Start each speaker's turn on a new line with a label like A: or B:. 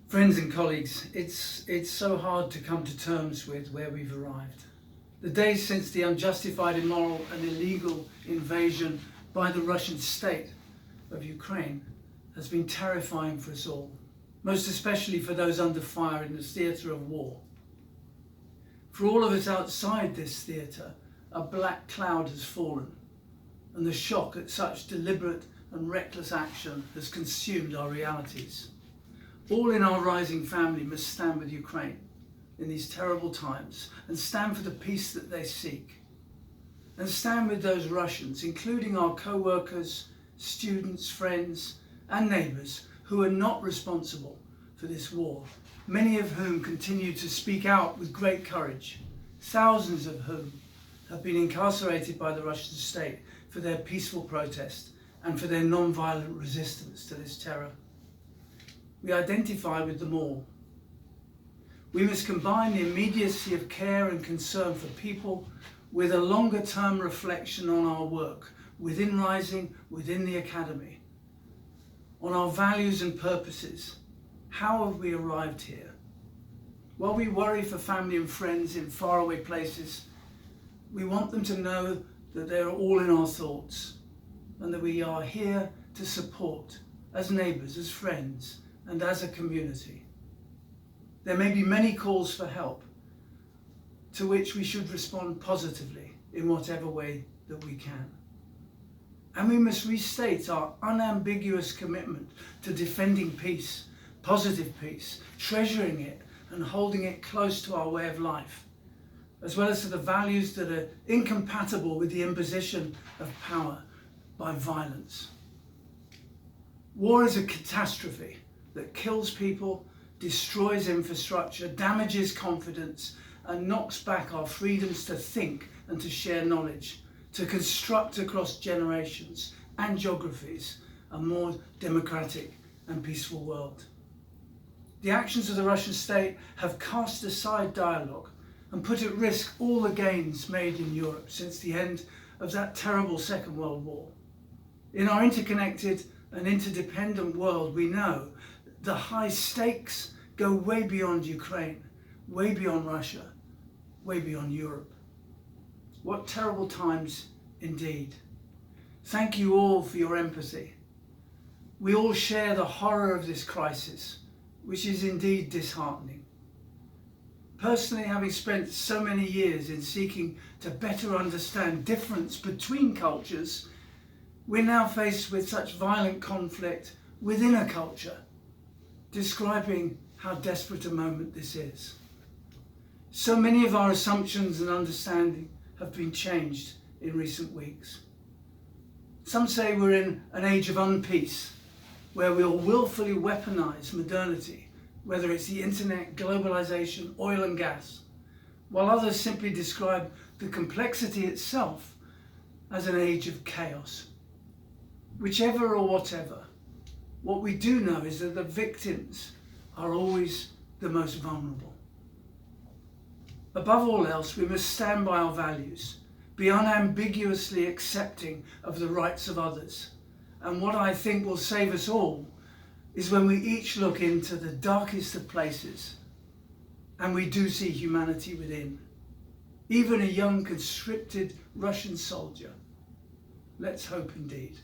A: Friends and colleagues, it's so hard to come to terms with where we've arrived. The days since the unjustified, immoral and illegal invasion by the Russian state of Ukraine has been terrifying for us all, most especially for those under fire in the theatre of war. For all of us outside this theatre, a black cloud has fallen, and the shock at such deliberate and reckless action has consumed our realities. All in our rising family must stand with Ukraine in these terrible times and stand for the peace that they seek. And stand with those Russians, including our co-workers, students, friends and neighbours who are not responsible for this war, many of whom continue to speak out with great courage, thousands of whom have been incarcerated by the Russian state for their peaceful protest and for their non-violent resistance to this terror. We identify with them all. We must combine the immediacy of care and concern for people with a longer term reflection on our work within Rising, within the Academy, on our values and purposes. How have we arrived here? While we worry for family and friends in faraway places, we want them to know that they are all in our thoughts and that we are here to support as neighbours, as friends, and as a community. There may be many calls for help to which we should respond positively in whatever way that we can. And we must restate our unambiguous commitment to defending peace, positive peace, treasuring it and holding it close to our way of life, as well as to the values that are incompatible with the imposition of power by violence. War is a catastrophe that kills people, destroys infrastructure, damages confidence, and knocks back our freedoms to think and to share knowledge, to construct across generations and geographies a more democratic and peaceful world. The actions of the Russian state have cast aside dialogue and put at risk all the gains made in Europe since the end of that terrible Second World War. In our interconnected and interdependent world, we know the high stakes go way beyond Ukraine, way beyond Russia, way beyond Europe. What terrible times indeed. Thank you all for your empathy. We all share the horror of this crisis, which is indeed disheartening. Personally, having spent so many years in seeking to better understand difference between cultures, we're now faced with such violent conflict within a culture, describing how desperate a moment this is. So many of our assumptions and understanding have been changed in recent weeks. Some say we're in an age of unpeace, where we'll willfully weaponize modernity, whether it's the internet, globalization, oil and gas, while others simply describe the complexity itself as an age of chaos. Whichever or whatever, what we do know is that the victims are always the most vulnerable. Above all else, we must stand by our values, be unambiguously accepting of the rights of others. And what I think will save us all is when we each look into the darkest of places and we do see humanity within. Even a young conscripted Russian soldier. Let's hope indeed.